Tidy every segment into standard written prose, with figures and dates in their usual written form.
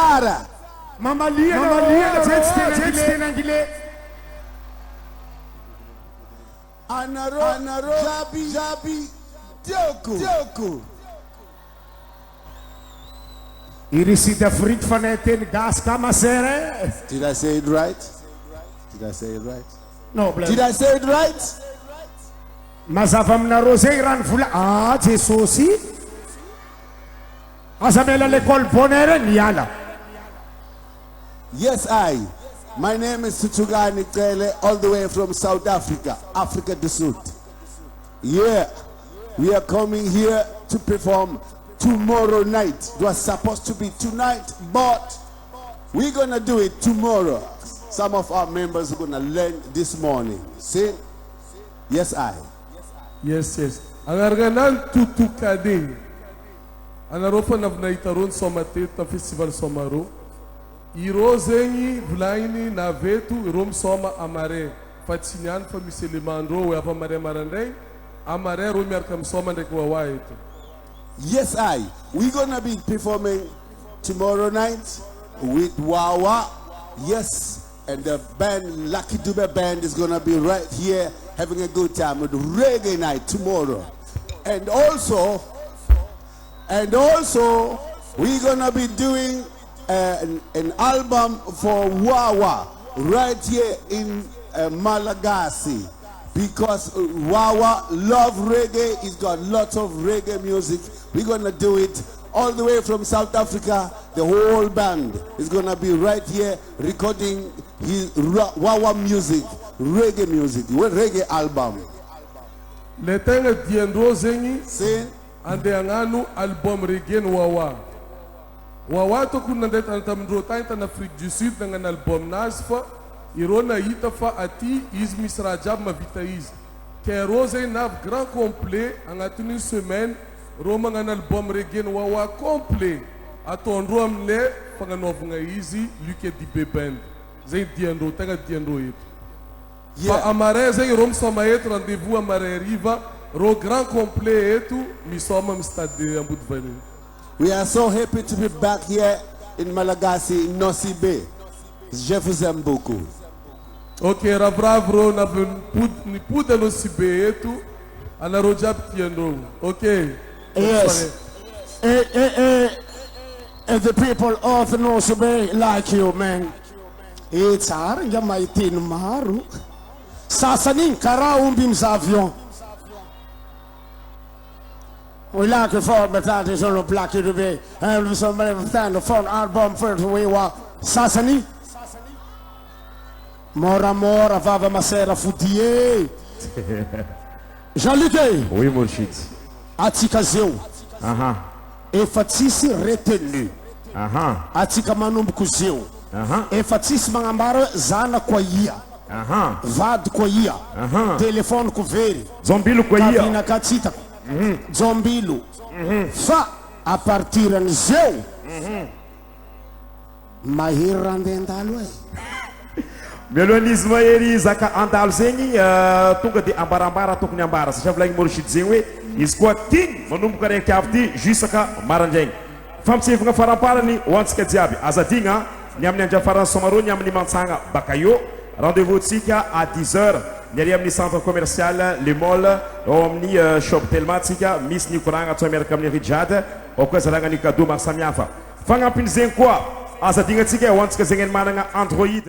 tsara. Mamalia zay anglais. Anaro jabi tioko. Irisi d'Afrique faneten gas kamasere. Did I say it right? No, Did I say it right? Mazava aminareo zay rano vola Jesosy azamela l'école bonheur niala. Yes, my name is Tuchugani Kele, all the way from South Africa, Africa du Sud. Yeah, we are coming here to perform tomorrow night. It was supposed to be tonight, but we're gonna do it tomorrow. Some of our members are gonna learn this morning. See? Yes, Yes. Angarganan tutukade. Anaropa navnaitaron somate ta festival Somaroho. Irozeni vlaini navetu rom soma amare. Fatsinyan fa miselimandro we apa mare marandai. Amare rom yarkam soma ndekwa waito. Yes, we're gonna be performing tomorrow night with Wawa. Yes, and the band, Lucky Dube Band, is gonna be right here having a good time with reggae night tomorrow. And also, we're gonna be doing an album for Wawa right here in Malagasy, because Wawa love reggae. He's got lots of reggae music. We're gonna do it all the way from South Africa. The whole band is gonna be right here recording his Wawa music, reggae music, reggae album. Letenga diendro zengi Sin ande anganu album reggae Wawa. Wawa to kuna ndeta antamdro tainta na Afrique du Sud dengan album nasfa irona itafa ati izmis rajab mavitaiz. Que rose nav grand complet angatuni semaine Roma ngan album reggae Wawa complet. Atondro amle fanganovunga easy Luke di Bebend. Zay diendro tenga diendro itu. Yeah. Amare zay rom soma etu rendez-vous amare riva ro grand complet etu mi soma mi stade ambudvani. We are so happy to be back here in Malagasy, in Nosy Bay. Je vous aime beaucoup. Ok, ravravro na ni puda Nosy Bay etu ana rojab tiendro. Ok. Yes. And the people of Nosy Bay like you, man. It's hard, nga maitin maru. Sasanin kara umbi mzavion. We like it for but that is all black to be. And somebody stand the phone album first we were Sasani. Mora vava masera fudie. Jean-Luc. Oui, mon shit. Atika zeu. Efatisi retenu. Atika manumbu zeu. Efatisi mangambara zana kwa ia. Vad kwa ia. Telefone kuveri. Zombilo kwa ia. Kavina katita. Zombilo. Fa a partir de zeu. Mahira ndendalo. Melonismo eri zaka andalo zengi tonga de ambarambara tokony ambara satria volagny Morshid zegny hoe izy koa tigny manomboka raiky avy ty jusaka marandraigny fampisevagna faramparany ho antsika jiaby azadigna ny amin'ny andra Somaroho ny amin'ny mantsagna baka eo rendez-vous tsika à 10h ny ary amin'ny centre commercial Le Mall ao amin'ny shop Telma tsika misy ny koragna atao miaraka amin'ny rijade ao koa zaragna ny cadeau maro samihafa fagnampiny zegny koa azadigna tsika ho antsika zegny managna Android.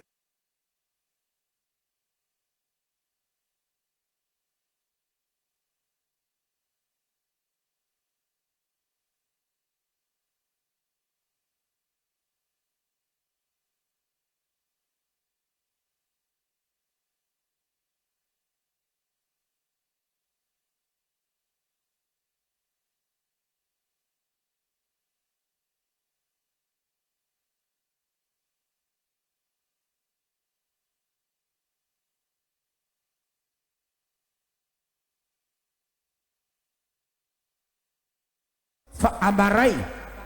Fa amaray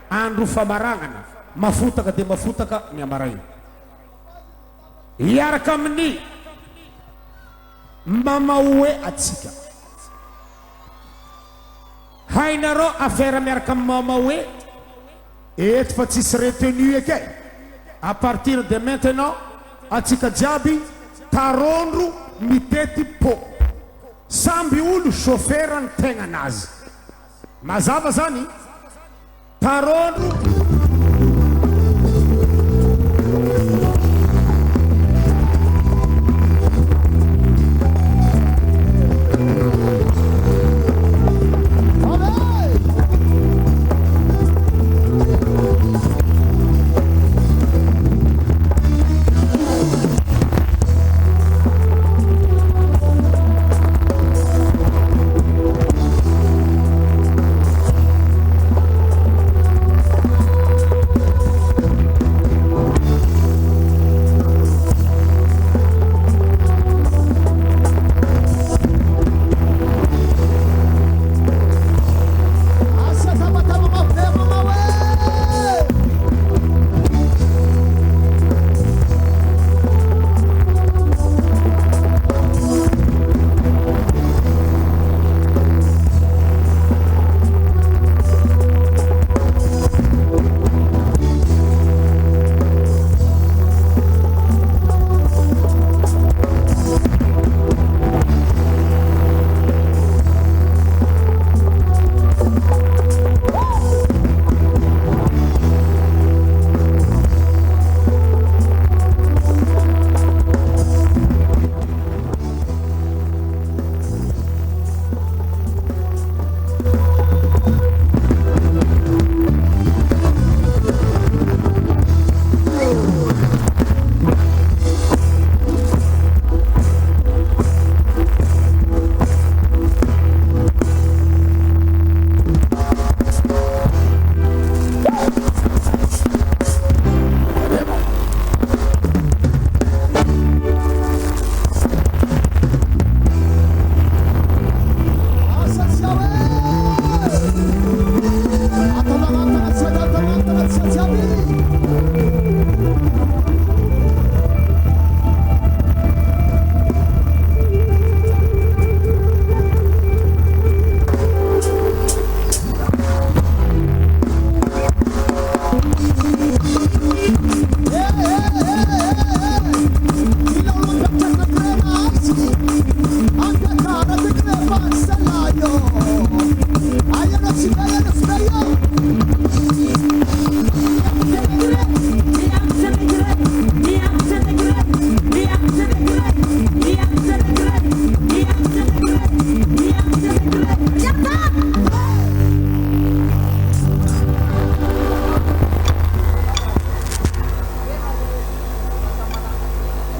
andro famarangana mafutaka de mafutaka ny amaray iaraka amin'ny mamaoe atsika hainareo affaire miaraka amin'ny mamaoe eto fa tsisy retenu eky à partir de maintenant atsika jiaby tarondro mitety po samby olo chauffeur ny tegnanazy mazava zany tarondro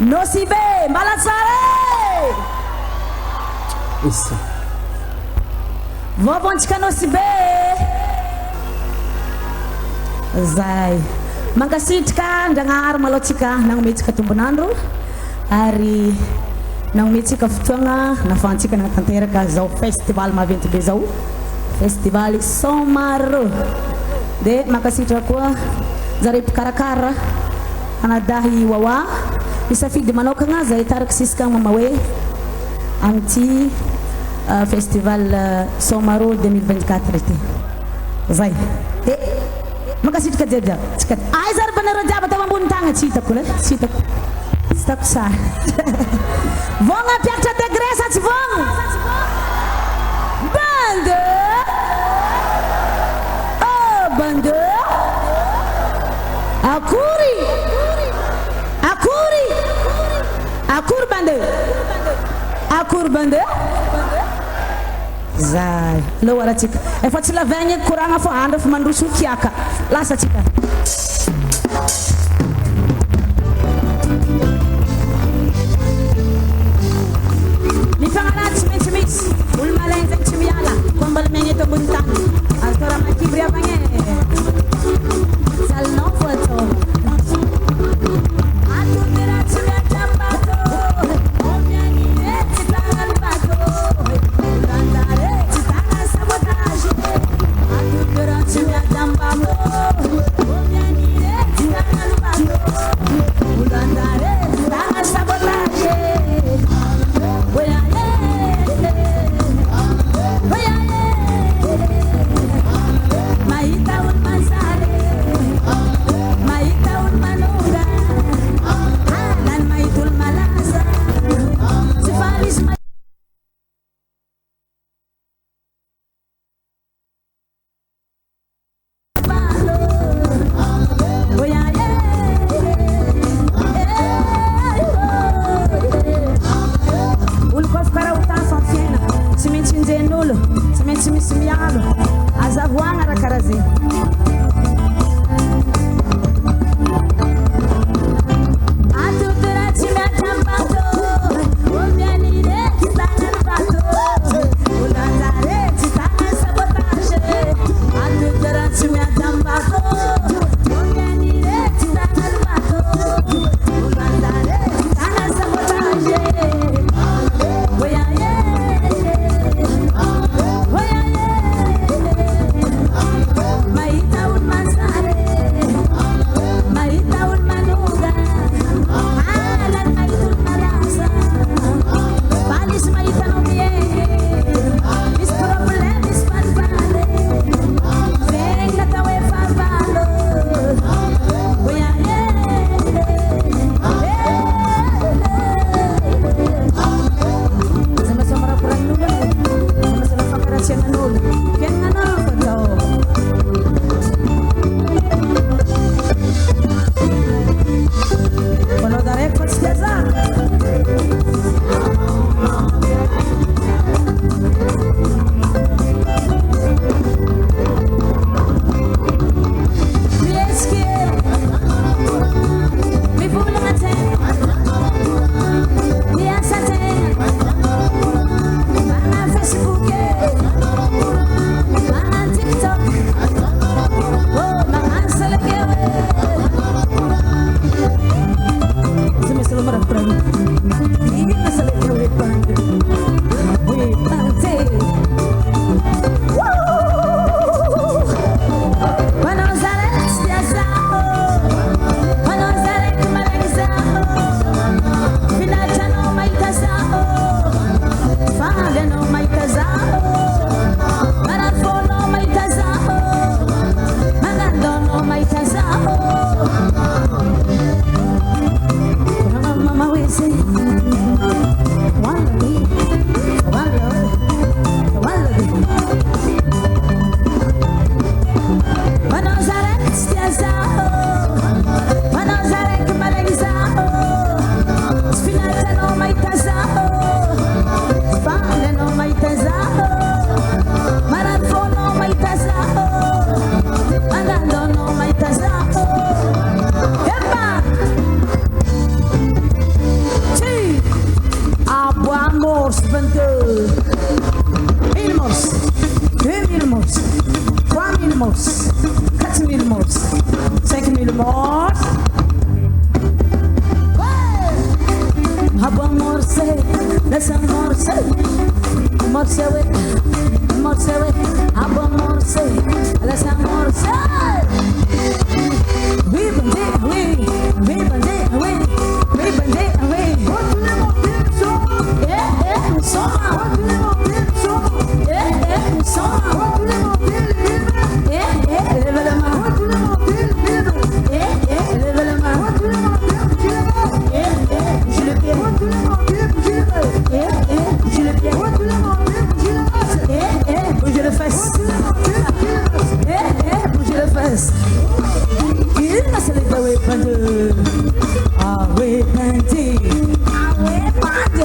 Nosibe, Malatsare! Isso. Vovontika Nosibe! Zay. Mankasitrika Ndragnahary malotsika nagnometsika tombonandro ary nagnometsika fotoagna nafantsika nanatanteraka zao festival maventy be zao. Festival Somaroho. De mankasitraka koa zare mpikarakara anadahy wawa isafidy manokagna zay taraky sisika mama hoe amty festival Somaroho 2024 ity. Zay. De makasitrika jiaby tsika. Ay zary banareo jiaby atao ambony tagna tsy hitako le tsy hitako. Tsy hitako sara. Vogna mpiakatra degré sa tsy vogna? Bande. Oh bande. Akory. Akory. Akory bande. Akory bande. Zay. Loara tsika. Efa tsy lavagny koragna fo andro fa mandroso kiaka. Lasa tsika. Mifangalat tsy maintsy misy. Olo malainy zegny tsy miala. Kombala miagny eto ambony tany. Atora makibry avagny. Salinao fo atao. Oh, laisse morcer, morcer, oui, morcer, oui, ah bon morcer, laisse morcer. Oui, bandé, oui, oui, bandé, oui, oui, bandé, oui. Soma, soma, lève la main, lève la main, bouge le pied, bouge le pied, bouge le fesse, bouge le fesse. Il m'a célébré, oui, bandé, ah oui, bandé, ah oui, bandé.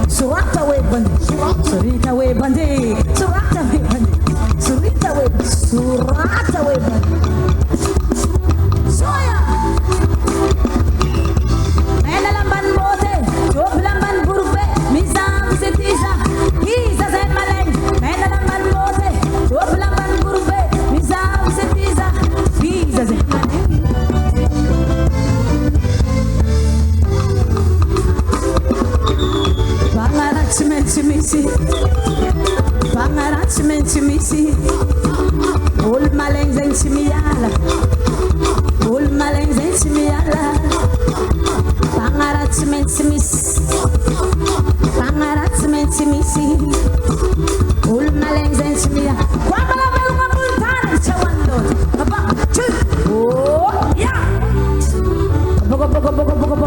Surata we bande, surita we bande, surata we bande, surita we, surata we bande. Soya. Mena lamban bote, job lamban burbe, mizam setiza, hiza zen maleng. Mena lamban bote, job lamban burbe, mizam setiza, hiza zen maleng. Bangaratsimenti misi, ul maleng zentimiala, ul maleng zentimiala. Bangaratsimenti misi, ul maleng zentimiala. Kwabala beluma bultane chawando, baba chu, oh ya, bogo.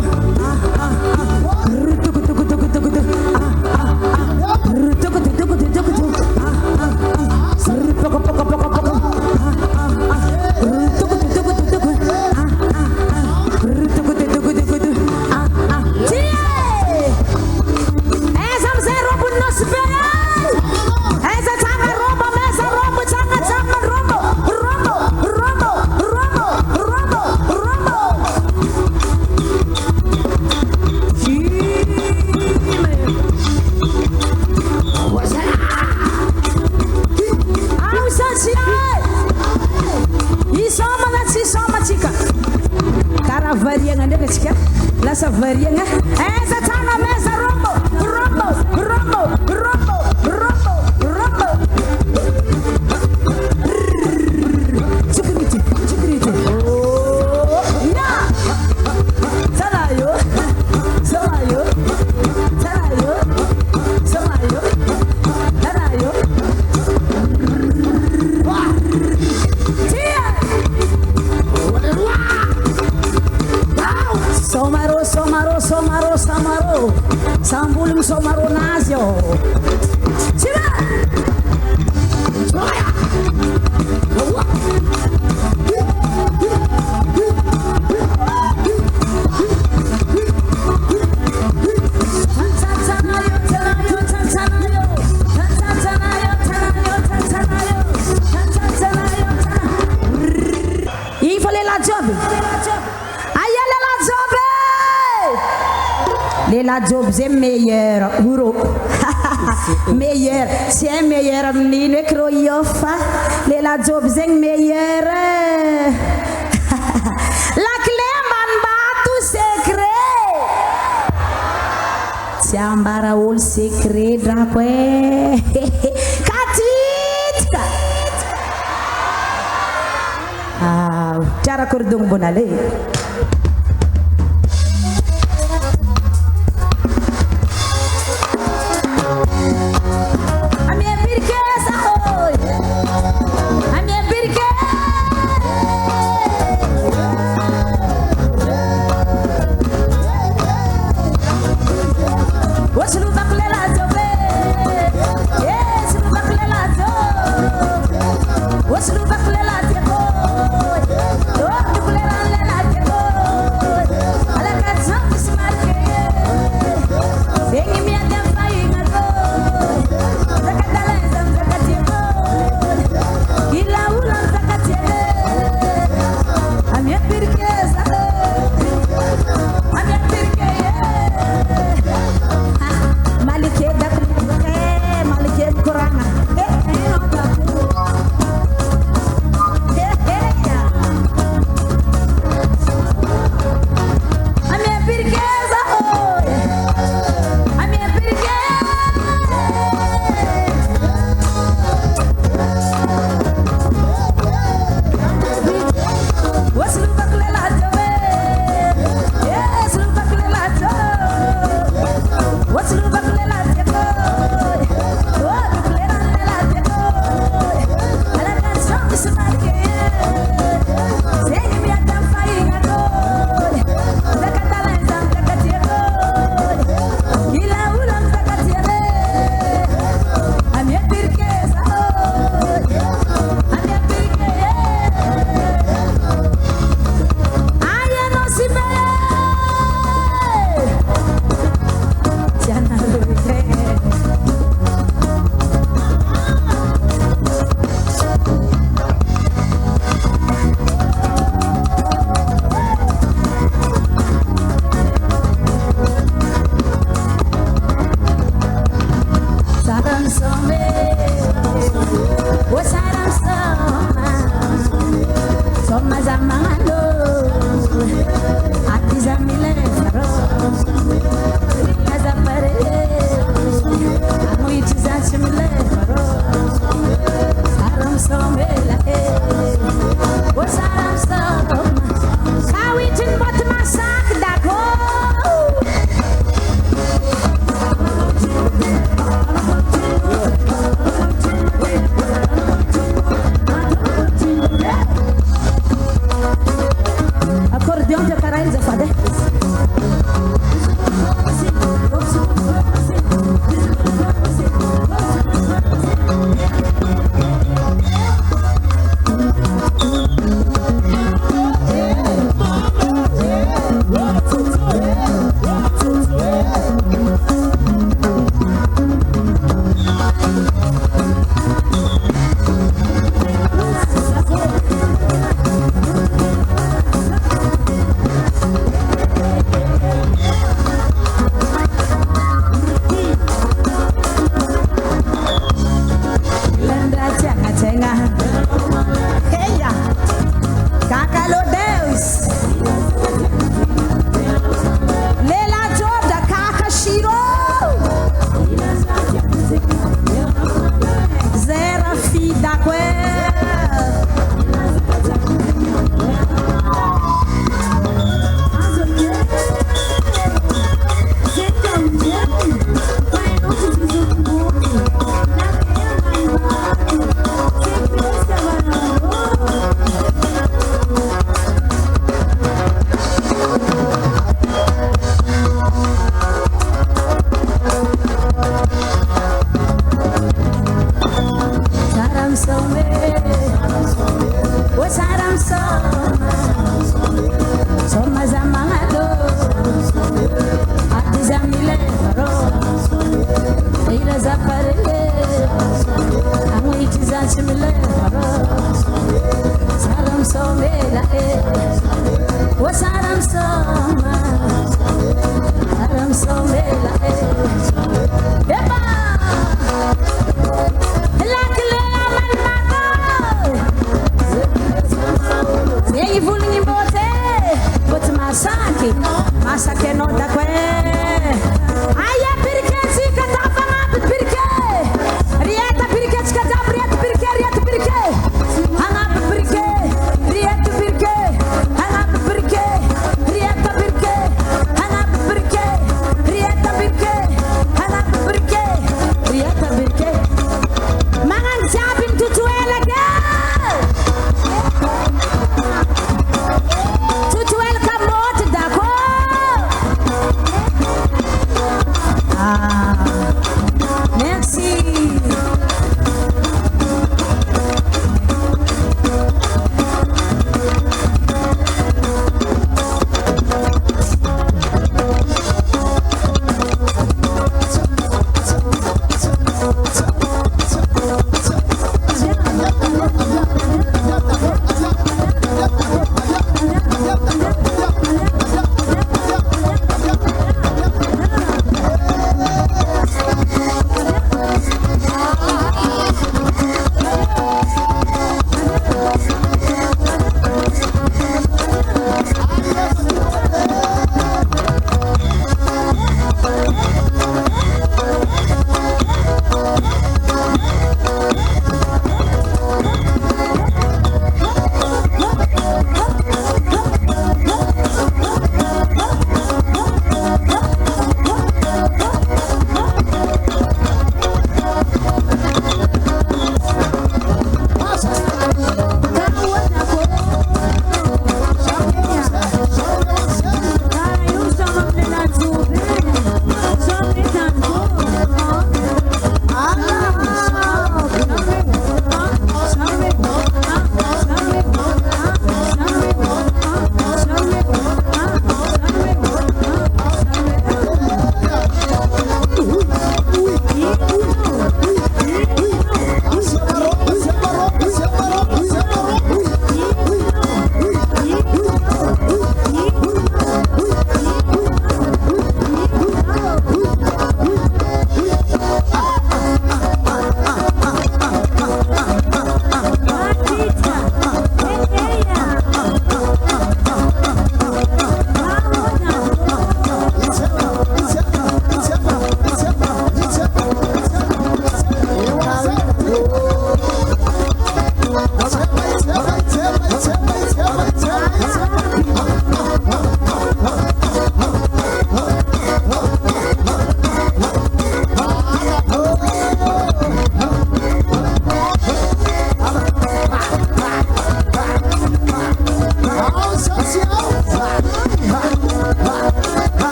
Essa varinha, essa tá na mesa, rombo. Chiquirite. Oh, yeah. Salayo. Somaro, Sambulum Somaro Nasio. Tira! Soya! Il fallait la job. La job c'est meilleur, Ouro. Meilleur, c'est meilleur, Mine Croyofa. La job c'est meilleur. La clé man bat tout secret. Tiambara all secret, Drakwe. Katit. Ah, cara kurdung bonale. What's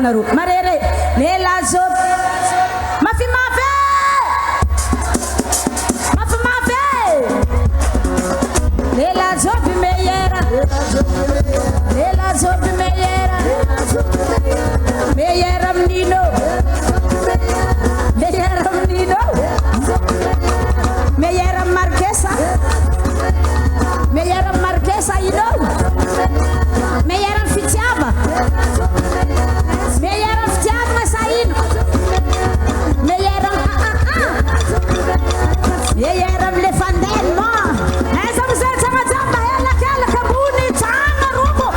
anareo marere lela zob mafy mafy lela zob meyera menino meyera marquesa you know meyera fitiaba sain meyera le fanden ma esa mzee tamba hela kala kabuni tanga robo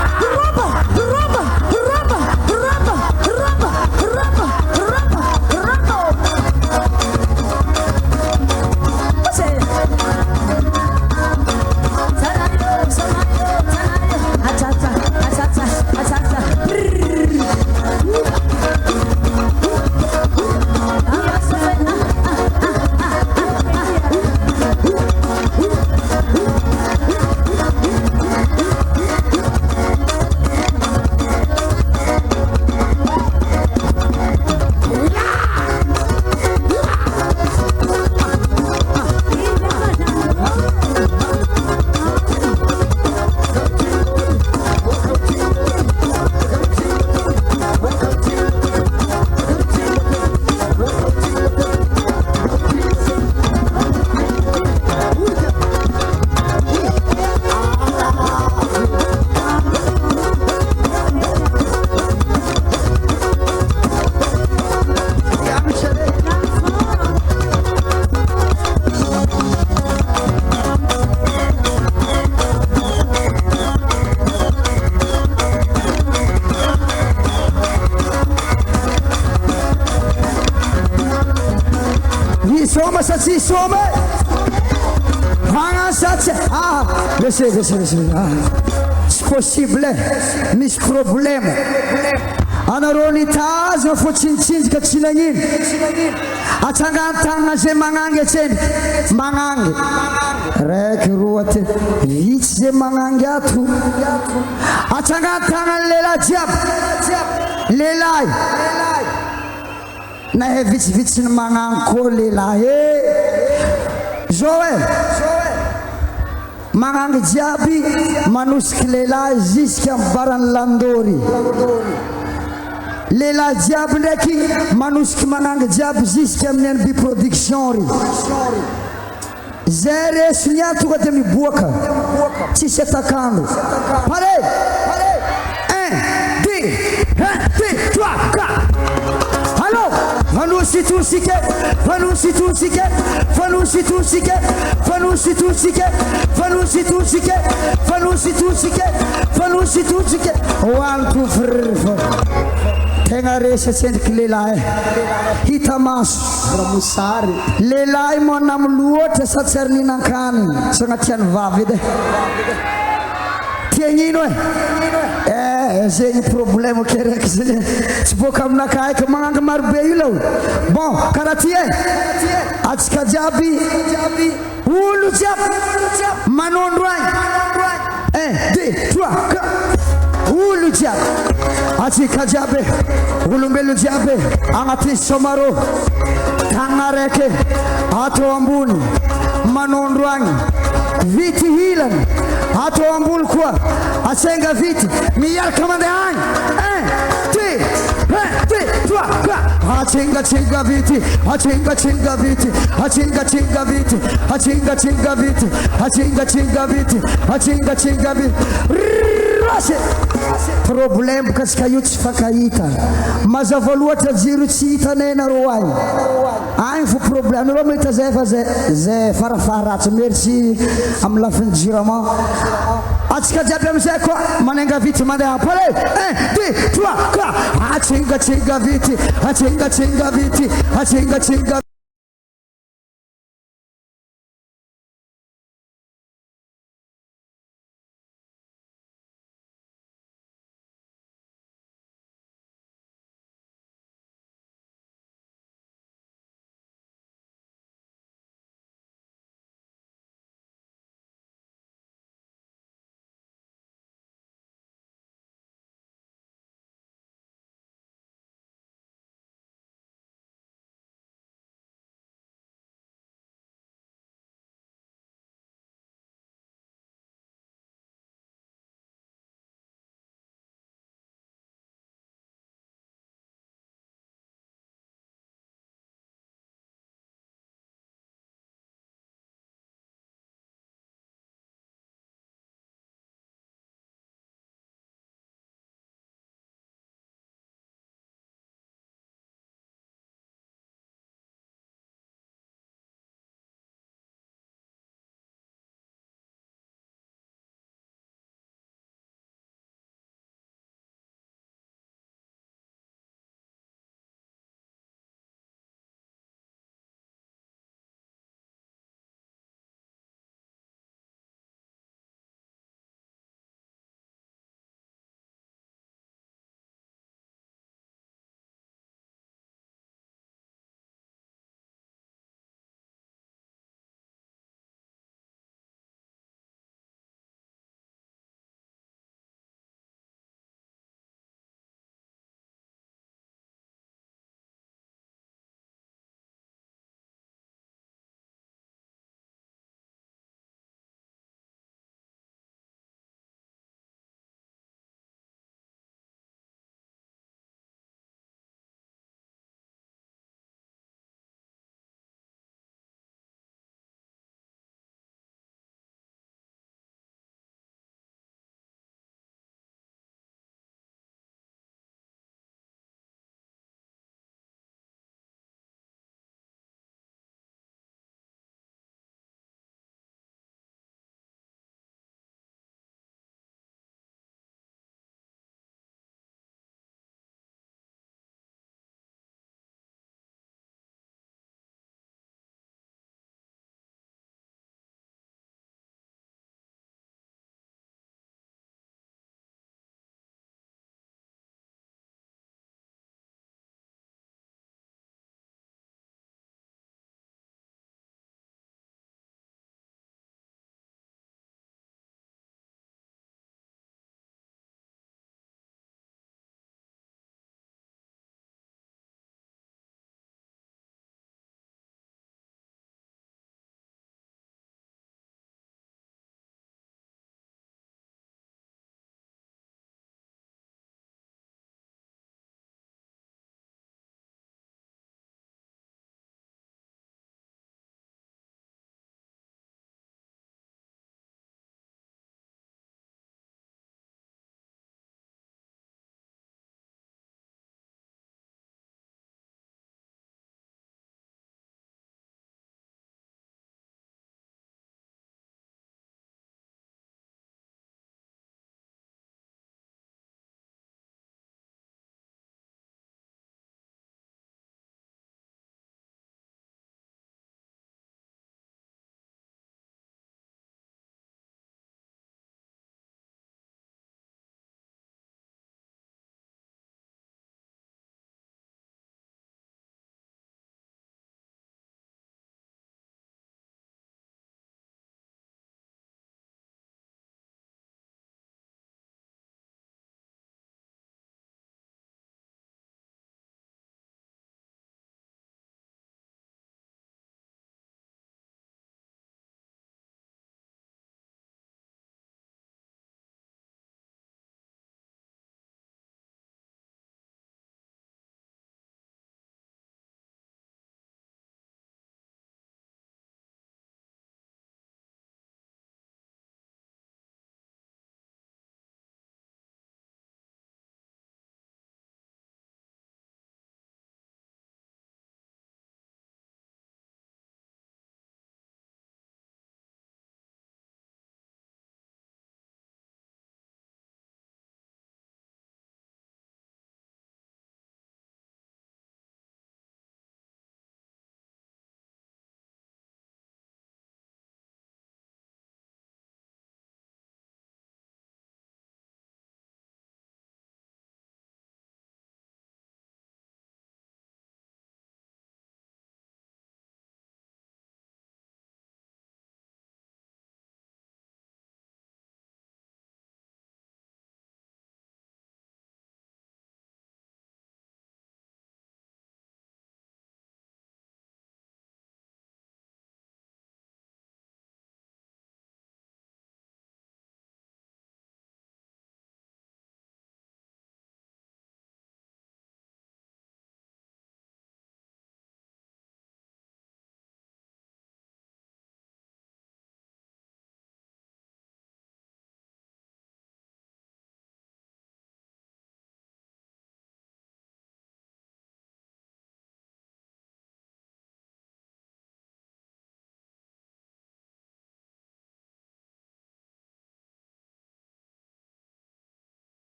si some hanga satse laissez c'est possible mis problème anaroni taz na fotsintsika tsinagnin atsangantagna zay magnangy atseny magnangy raiky roate vitsy zay magnangy ato atsangantagna lela jiaby lelay na he vitsivitsy ny magnangy ko lelahy zao magnangy jiaby manosiky lelahy jusqu'à barany landory lelahy jiaby ndraiky manosiky magnangy jiaby jusqu'à amin'ny NB production ry zay resony a tonga de miboaka tsisy atakandro pare 1 2 3 4 allô fanusitunsike one two three four tenga resa sendky lelahy hita maso ramusary lelahy mo namloatra sa tsy ary ninan-kaniny sagnatiany vavy edy tiagnino zegny problème keraiky zegny tsy boka aminakaiky magnangy marobe io lao bon karaha ty atsika jiaby olo jiaby manondro agny 1 2 3 olo jiaby atsika jiaby olombelo jiaby agnaty Somaroho tagna raiky atao ambony manondro agny vity hilany atao ambony koa asenga vity miaraka mandeha agny 1 2 3 achinga vity problème kasika io tsy fakahita mazava loatra jiro tsy hitanay nareo agny fo problème nareo mahita zay fa zay farafaratsy merci amin'ny lafiny jirama atsika jiaby amizay koa manenga vity mandeha pare 1 2 3 4 achinga vity